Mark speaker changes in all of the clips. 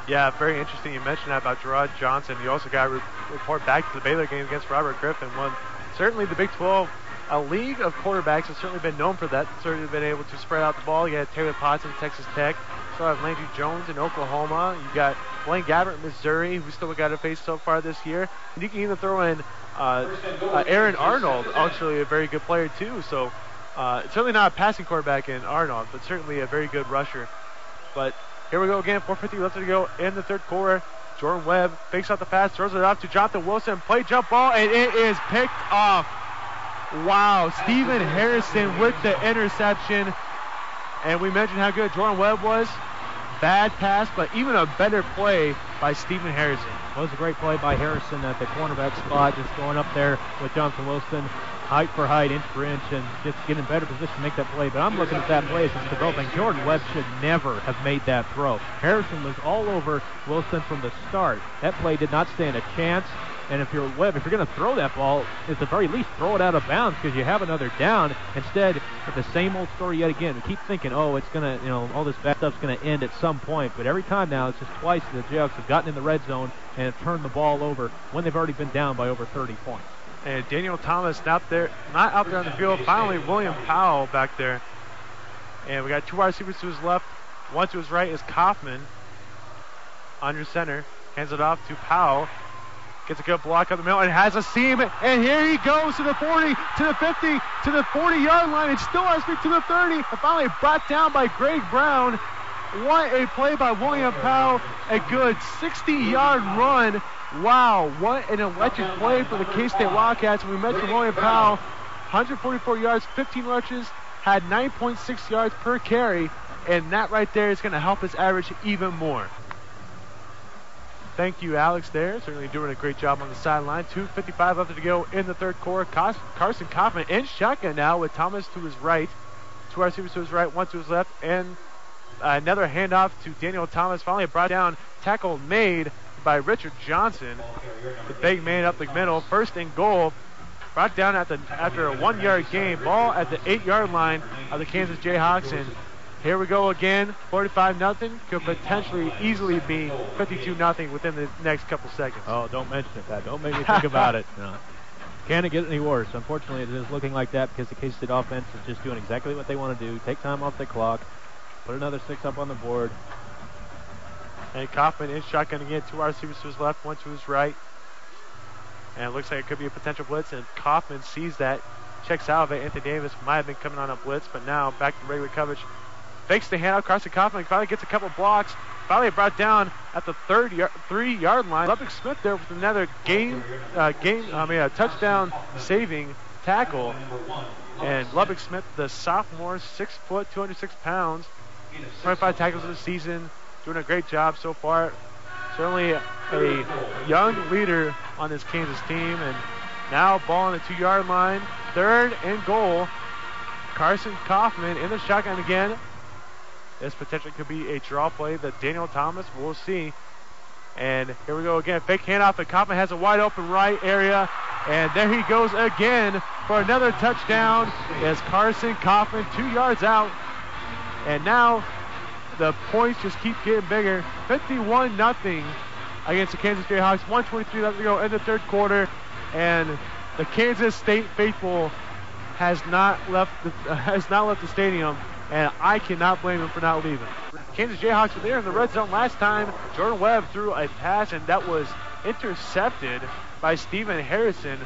Speaker 1: Yeah, very interesting. You mentioned that about Gerard Johnson. You also got to report back to the Baylor game against Robert Griffin. Certainly the Big 12, a league of quarterbacks, has certainly been known for that. Certainly been able to spread out the ball. You had Taylor Potts in Texas Tech. You still have Landry Jones in Oklahoma. You got Blaine Gabbert in Missouri, who's still got to face so far this year. And you can even throw in Aaron Arnold, actually a very good player too. So certainly not a passing quarterback in Arnold, but certainly a very good rusher. But here we go again, 4:50 left to go in the third quarter. Jordan Webb fakes out the pass, throws it off to Jonathan Wilson. Play jump ball, and it is picked off. Wow, Stephen Harrison with the interception. And we mentioned how good Jordan Webb was. Bad pass, but even a better play by Stephen Harrison.
Speaker 2: Well, it was a great play by Harrison at the cornerback spot, just going up there with Jonathan Wilson, height for height, inch for inch, and just getting in better position to make that play. But I'm looking at that play as it's developing. Jordan Webb should never have made that throw. Harrison was all over Wilson from the start. That play did not stand a chance. And if you're Webb, if you're going to throw that ball, at the very least, throw it out of bounds because you have another down. Instead, it's the same old story yet again. We keep thinking, oh, it's going to, all this bad stuff's going to end at some point. But every time now, it's just twice the Jayhawks have gotten in the red zone and have turned the ball over when they've already been down by over 30 points.
Speaker 1: And Daniel Thomas not out there on the field. Finally, William Powell back there. And we got two wide receivers to his left. One to his right is Kaufman under center. Hands it off to Powell. Gets a good block up the middle and has a seam. And here he goes to the 40, to the 50, to the 40-yard line. And still has to be to the 30. And finally brought down by Greg Brown. What a play by William Powell. A good 60-yard run. Wow, what an electric play for the K-State Wildcats. We mentioned William Powell, 144 yards, 15 rushes, had 9.6 yards per carry, and that right there is going to help his average even more. Thank you, Alex, there. Certainly doing a great job on the sideline. 2:55 left to go in the third quarter. Carson Kaufman in shotgun now with Thomas to his right. Two wide receivers to his right, one to his left, and another handoff to Daniel Thomas. Finally brought down, tackle made by Richard Johnson. The big man up the middle. First and goal. Brought down after a 1-yard gain. Ball at the 8-yard line of the Kansas Jayhawks. And here we go again. 45-0. Could potentially easily be 52-0 within the next couple seconds.
Speaker 2: Oh, don't mention it, Pat. Don't make me think about it. No. Can it get any worse? Unfortunately, it is looking like that because the K-State offense is just doing exactly what they want to do. Take time off the clock. Put another 6 up on the board.
Speaker 1: And Kaufman in shotgun again. Two wide receivers to his left, one to his right. And it looks like it could be a potential blitz. And Kaufman sees that, checks out of it. Anthony Davis might have been coming on a blitz, but now back to regular coverage. Fakes the handoff. Carson Kaufman finally gets a couple blocks. Finally brought down at the 3-yard line. Lubbock Smith there with another touchdown saving tackle. And Lubbock Smith, the sophomore, 6 foot, 206 pounds, 25 tackles this season. Doing a great job so far. Certainly a young leader on this Kansas team. And now ball on the 2-yard line. Third and goal. Carson Kaufman in the shotgun again. This potentially could be a draw play that Daniel Thomas, we'll see. And here we go again. Fake handoff, and Kaufman has a wide open right area. And there he goes again for another touchdown as Carson Kaufman 2 yards out. And now the points just keep getting bigger. 51-0 against the Kansas Jayhawks. 1:23 left to go in the third quarter. And the Kansas State faithful has not left the stadium. And I cannot blame them for not leaving. Kansas Jayhawks were there in the red zone last time. Jordan Webb threw a pass, and that was intercepted by Stephen Harrison.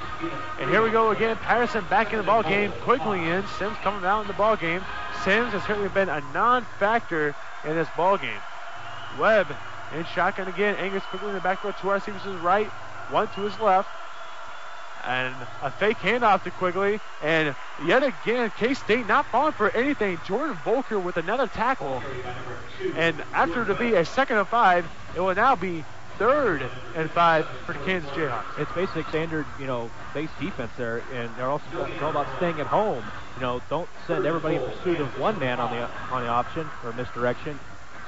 Speaker 1: And here we go again. Patterson back in the ball game. Quickly in. Sims coming out in the ball game. Sims has certainly been a non-factor in this ball game. Webb in shotgun again. Angus quickly in the backfield. Two receivers to his right, one to his left. And a fake handoff to Quigley. And yet again, K-State not falling for anything. Jordan Volker with another tackle. And after to be a 2nd and 5, it will now be 3rd and 5 for the Kansas Jayhawks.
Speaker 2: It's basic standard, base defense there. And they're also it's all about staying at home. Don't send everybody in pursuit of one man on the option or misdirection.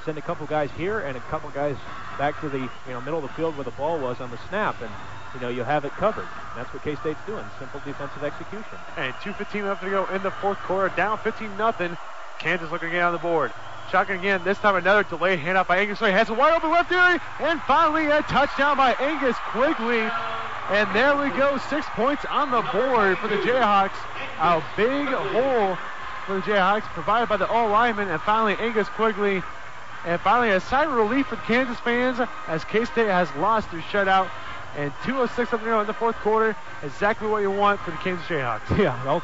Speaker 2: Send a couple guys here and a couple guys back to the middle of the field where the ball was on the snap, and you'll have it covered. That's what K-State's doing, simple defensive execution.
Speaker 1: And 2:15 left to go in the fourth quarter, down 15-0. Kansas looking to get on the board. Shotgun again. This time another delayed handoff by Angus. So he has a wide open left area. And finally a touchdown by Angus Quigley. And there we go. 6 points on the board for the Jayhawks. A big hole for the Jayhawks provided by the all-lineman. And finally Angus Quigley. And finally a sigh of relief for the Kansas fans as K-State has lost their shutout. And 2:06 left to go in the fourth quarter. Exactly what you want for the Kansas Jayhawks.
Speaker 2: Yeah, all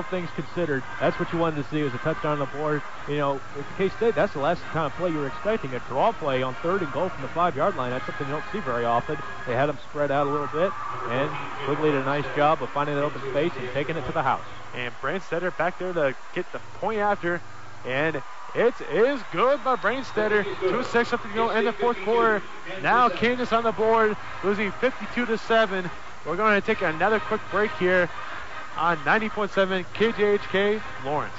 Speaker 2: things considered, that's what you wanted to see was a touchdown on the board. You know, with K-State, that's the last kind of play you were expecting. A draw play on 3rd and goal from the 5-yard line. That's something you don't see very often. They had them spread out a little bit, and Quigley did a nice job of finding that open space and taking it to the house.
Speaker 1: And Brandstetter back there to get the point after. And it is good by Brandstetter. 2:06 left to go in the fourth quarter. Now Kansas on the board, losing 52-7. We're going to take another quick break here on 90.7 KJHK Lawrence.